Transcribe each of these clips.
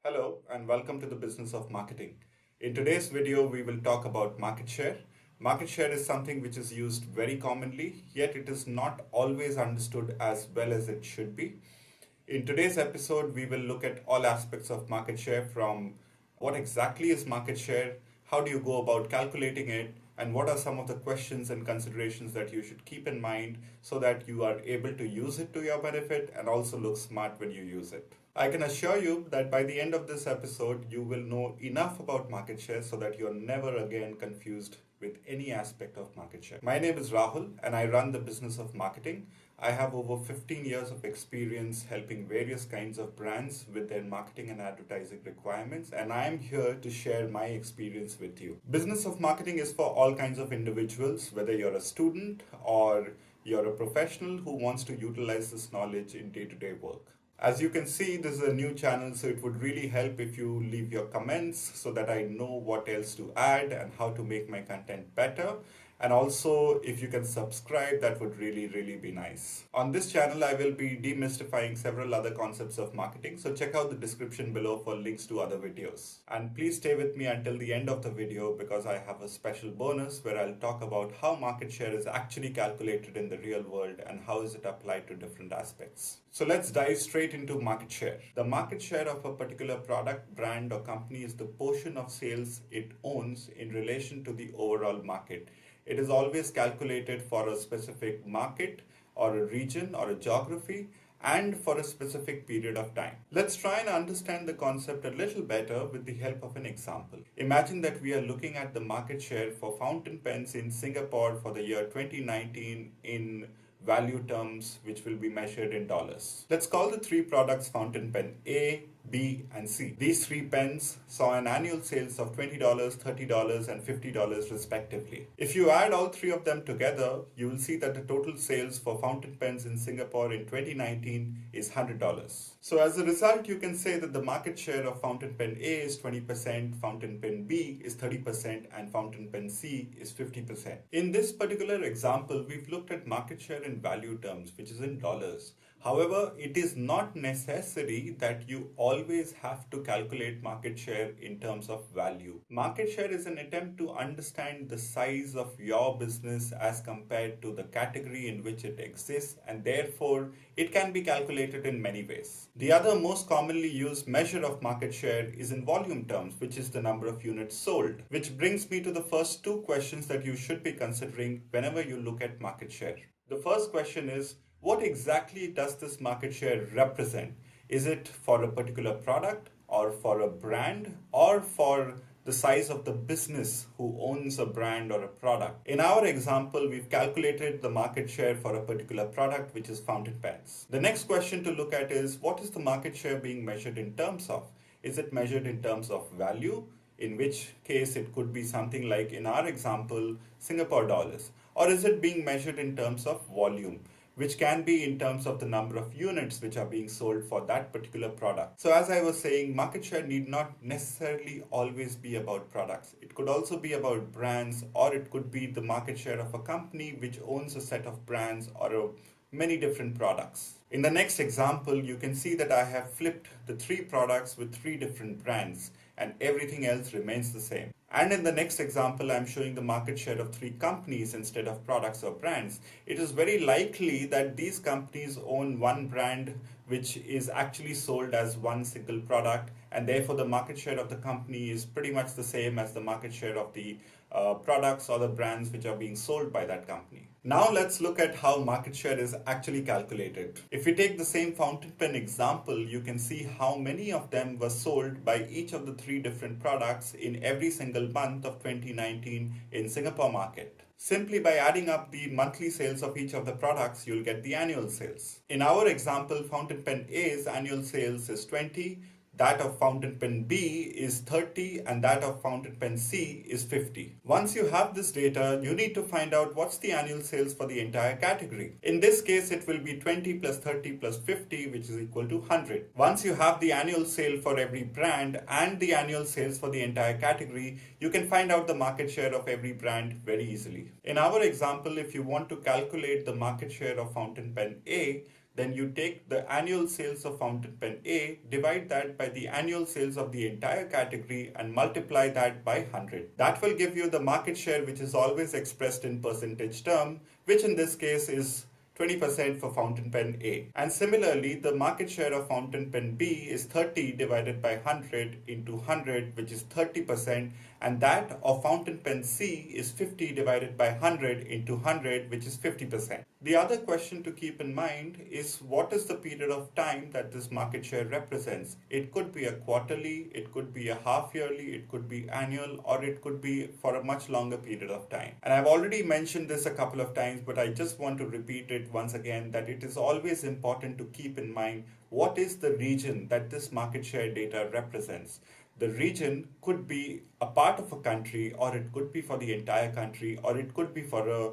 Hello and welcome to the business of marketing. In today's video, we will talk about market share. Market share is something which is used very commonly, yet it is not always understood as well as it should be. In today's episode, we will look at all aspects of market share from what exactly is market share, how do you go about calculating it, and what are some of the questions and considerations that you should keep in mind so that you are able to use it to your benefit and also look smart when you use it. I can assure you that by the end of this episode, you will know enough about market share so that you're never again confused with any aspect of market share. My name is Rahul and I run the business of marketing. I have over 15 years of experience helping various kinds of brands with their marketing and advertising requirements, and I am here to share my experience with you. Business of marketing is for all kinds of individuals, whether you're a student or you're a professional who wants to utilize this knowledge in day-to-day work. As you can see, this is a new channel, so it would really help if you leave your comments so that I know what else to add and how to make my content better. And also, if you can subscribe, that would really be nice. On this channel, I will be demystifying several other concepts of marketing, so check out the description below for links to other videos. And please stay with me until the end of the video because I have a special bonus where I'll talk about how market share is actually calculated in the real world and how is it applied to different aspects. So let's dive straight into market share. The market share of a particular product, brand, or company is the portion of sales it owns in relation to the overall market. It is always calculated for a specific market or a region or a geography and for a specific period of time. Let's try and understand the concept a little better with the help of an example. Imagine that we are looking at the market share for fountain pens in Singapore for the year 2019 in value terms, which will be measured in dollars. Let's call the three products fountain pen A, B, and C. These three pens saw an annual sales of $20, $30, and $50 respectively. If you add all three of them together, you will see that the total sales for fountain pens in Singapore in 2019 is $100. So as a result, you can say that the market share of fountain pen A is 20%, fountain pen B is 30%, and fountain pen C is 50%. In this particular example, we've looked at market share in value terms, which is in dollars. However, it is not necessary that you always have to calculate market share in terms of value. Market share is an attempt to understand the size of your business as compared to the category in which it exists, and therefore it can be calculated in many ways. The other most commonly used measure of market share is in volume terms, which is the number of units sold, which brings me to the first two questions that you should be considering whenever you look at market share. The first question is, what exactly does this market share represent? Is it for a particular product or for a brand or for the size of the business who owns a brand or a product? In our example, we've calculated the market share for a particular product, which is fountain pens. The next question to look at is, what is the market share being measured in terms of? Is it measured in terms of value? In which case it could be something like, in our example, Singapore dollars. Or is it being measured in terms of volume, which can be in terms of the number of units which are being sold for that particular product. So as I was saying, market share need not necessarily always be about products. It could also be about brands, or it could be the market share of a company which owns a set of brands or many different products. In the next example, you can see that I have flipped the three products with three different brands and everything else remains the same. And in the next example, I'm showing the market share of three companies instead of products or brands. It is very likely that these companies own one brand which is actually sold as one single product, and therefore the market share of the company is pretty much the same as the market share of the products or the brands which are being sold by that company. Now let's look at how market share is actually calculated. If we take the same fountain pen example, you can see how many of them were sold by each of the three different products in every single month of 2019 in Singapore market. Simply by adding up the monthly sales of each of the products, you'll get the annual sales. In our example, fountain pen A's annual sales is 20, that of fountain pen B is 30, and that of fountain pen C is 50. Once you have this data, you need to find out what's the annual sales for the entire category. In this case, it will be 20 plus 30 plus 50, which is equal to 100. Once you have the annual sale for every brand and the annual sales for the entire category, you can find out the market share of every brand very easily. In our example, if you want to calculate the market share of fountain pen A, then you take the annual sales of fountain pen A, divide that by the annual sales of the entire category and multiply that by 100. That will give you the market share, which is always expressed in percentage term, which in this case is 20% for fountain pen A. And similarly, the market share of fountain pen B is 30 divided by 100 into 100, which is 30%, and that of fountain pen C is 50 divided by 100 into 100, which is 50%. The other question to keep in mind is what is the period of time that this market share represents? It could be a quarterly, it could be a half yearly, it could be annual, or it could be for a much longer period of time. And I've already mentioned this a couple of times, but I just want to repeat it once again, that it is always important to keep in mind what is the region that this market share data represents. The region could be a part of a country, or it could be for the entire country, or it could be for a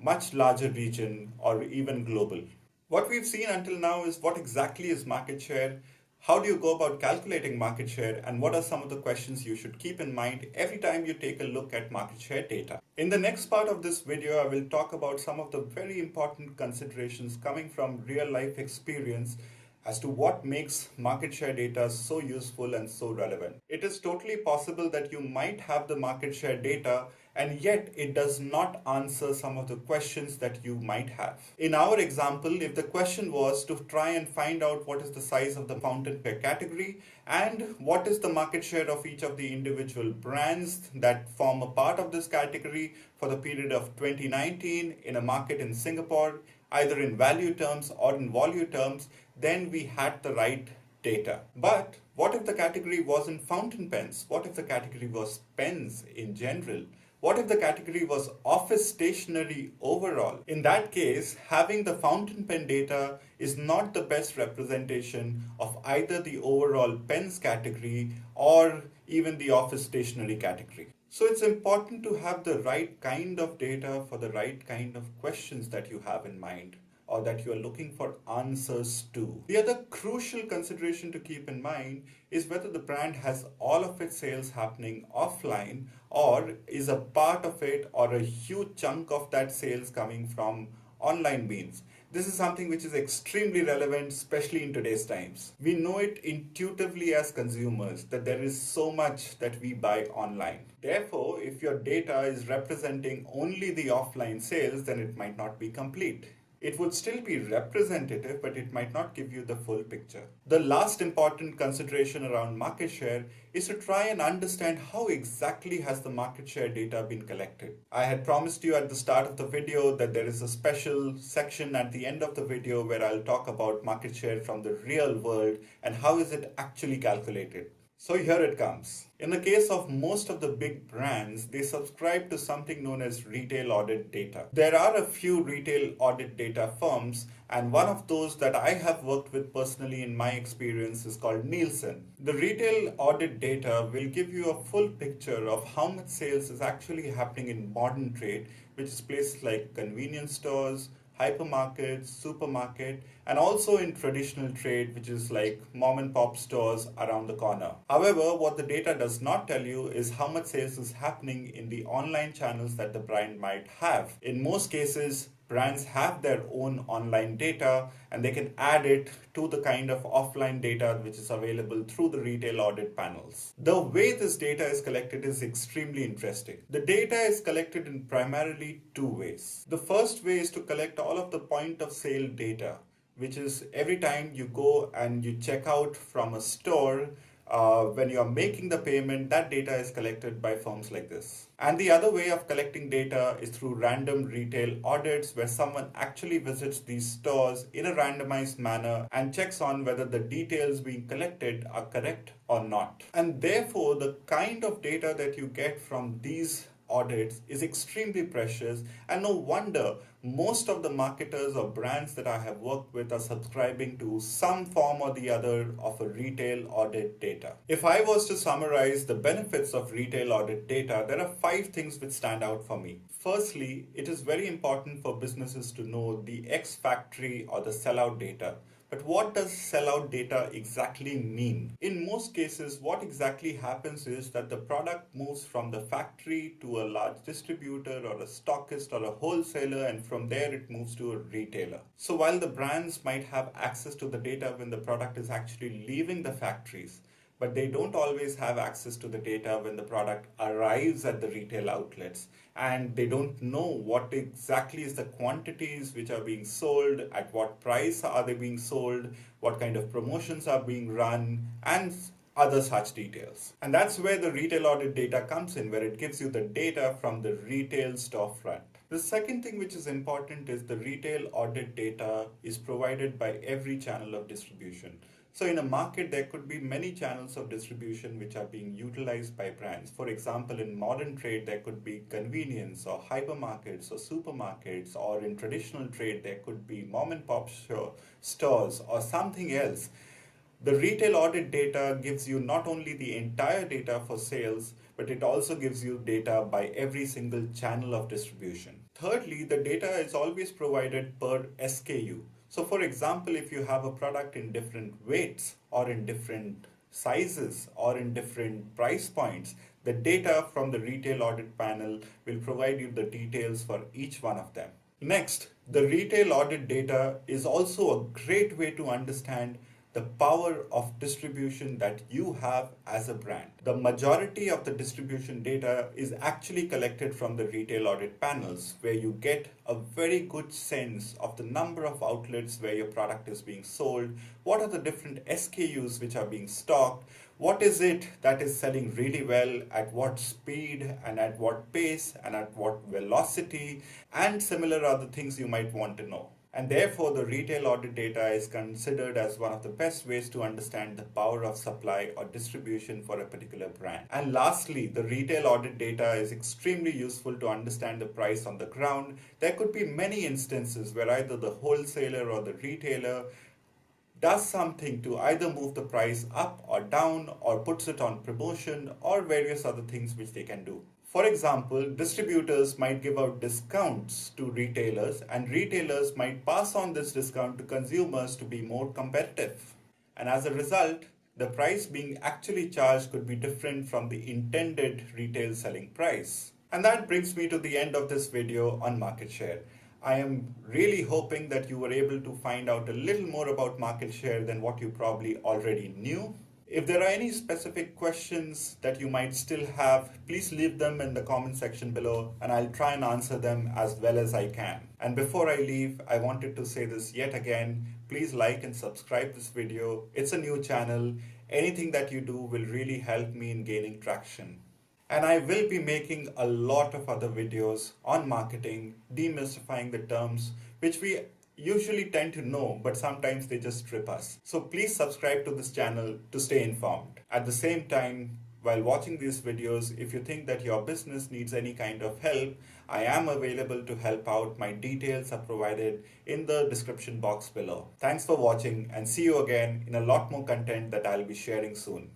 much larger region, or even global. What we've seen until now is what exactly is market share, how do you go about calculating market share, and what are some of the questions you should keep in mind every time you take a look at market share data. In the next part of this video, I will talk about some of the very important considerations coming from real life experience as to what makes market share data so useful and so relevant. It is totally possible that you might have the market share data and yet it does not answer some of the questions that you might have. In our example, if the question was to try and find out what is the size of the fountain pen category and what is the market share of each of the individual brands that form a part of this category for the period of 2019 in a market in Singapore, either in value terms or in volume terms, then we had the right data. But what if the category wasn't fountain pens? What if the category was pens in general? What if the category was office stationery overall? In that case, having the fountain pen data is not the best representation of either the overall pens category or even the office stationery category. So it's important to have the right kind of data for the right kind of questions that you have in mind, or that you are looking for answers to. The other crucial consideration to keep in mind is whether the brand has all of its sales happening offline, or is a part of it or a huge chunk of that sales coming from online means. This is something which is extremely relevant, especially in today's times. We know it intuitively as consumers that there is so much that we buy online. Therefore, if your data is representing only the offline sales, then it might not be complete. It would still be representative, but it might not give you the full picture. The last important consideration around market share is to try and understand how exactly has the market share data been collected. I had promised you at the start of the video that there is a special section at the end of the video where I'll talk about market share from the real world and how is it actually calculated. So here it comes. In the case of most of the big brands, they subscribe to something known as Retail Audit Data. There are a few Retail Audit Data firms, and one of those that I have worked with personally in my experience is called Nielsen. The Retail Audit Data will give you a full picture of how much sales is actually happening in modern trade, which is places like convenience stores, hypermarkets, supermarket, and also in traditional trade, which is like mom and pop stores around the corner. However, what the data does not tell you is how much sales is happening in the online channels that the brand might have. In most cases, brands have their own online data and they can add it to the kind of offline data which is available through the retail audit panels. The way this data is collected is extremely interesting. The data is collected in primarily two ways. The first way is to collect all of the point of sale data, which is every time you go and you check out from a store, when you're making the payment, that data is collected by firms like this. And the other way of collecting data is through random retail audits, where someone actually visits these stores in a randomized manner and checks on whether the details being collected are correct or not. And therefore, the kind of data that you get from these audits is extremely precious, and no wonder most of the marketers or brands that I have worked with are subscribing to some form or the other of a retail audit data. If I was to summarize the benefits of retail audit data, there are 5 things which stand out for me. Firstly, it is very important for businesses to know the ex-factory or the sellout data. But what does sellout data exactly mean? In most cases, what exactly happens is that the product moves from the factory to a large distributor or a stockist or a wholesaler, and from there it moves to a retailer. So while the brands might have access to the data when the product is actually leaving the factories, but they don't always have access to the data when the product arrives at the retail outlets, and they don't know what exactly is the quantities which are being sold, at what price are they being sold, what kind of promotions are being run, and other such details. And that's where the retail audit data comes in, where it gives you the data from the retail storefront. The second thing which is important is the retail audit data is provided by every channel of distribution. So in a market, there could be many channels of distribution which are being utilized by brands. For example, in modern trade, there could be convenience or hypermarkets or supermarkets, or in traditional trade, there could be mom and pop stores or something else. The retail audit data gives you not only the entire data for sales, but it also gives you data by every single channel of distribution. Thirdly, the data is always provided per SKU. So for example, if you have a product in different weights or in different sizes or in different price points, the data from the retail audit panel will provide you the details for each one of them. Next, the retail audit data is also a great way to understand the power of distribution that you have as a brand. The majority of the distribution data is actually collected from the retail audit panels, where you get a very good sense of the number of outlets where your product is being sold, what are the different SKUs which are being stocked, what is it that is selling really well, at what speed and at what pace and at what velocity, and similar other things you might want to know. And therefore, the retail audit data is considered as one of the best ways to understand the power of supply or distribution for a particular brand. And lastly, the retail audit data is extremely useful to understand the price on the ground. There could be many instances where either the wholesaler or the retailer does something to either move the price up or down, or puts it on promotion, or various other things which they can do. For example, distributors might give out discounts to retailers, and retailers might pass on this discount to consumers to be more competitive. And as a result, the price being actually charged could be different from the intended retail selling price. And that brings me to the end of this video on market share. I am really hoping that you were able to find out a little more about market share than what you probably already knew. If there are any specific questions that you might still have, please leave them in the comment section below, and I'll try and answer them as well as I can. And before I leave, I wanted to say this yet again. Please like and subscribe this video. It's a new channel. Anything that you do will really help me in gaining traction. And I will be making a lot of other videos on marketing, demystifying the terms which we usually tend to know, but sometimes they just trip us. So please subscribe to this channel to stay informed. At the same time, while watching these videos, if you think that your business needs any kind of help, I am available to help out. My details are provided in the description box below. Thanks for watching, and see you again in a lot more content that I'll be sharing soon.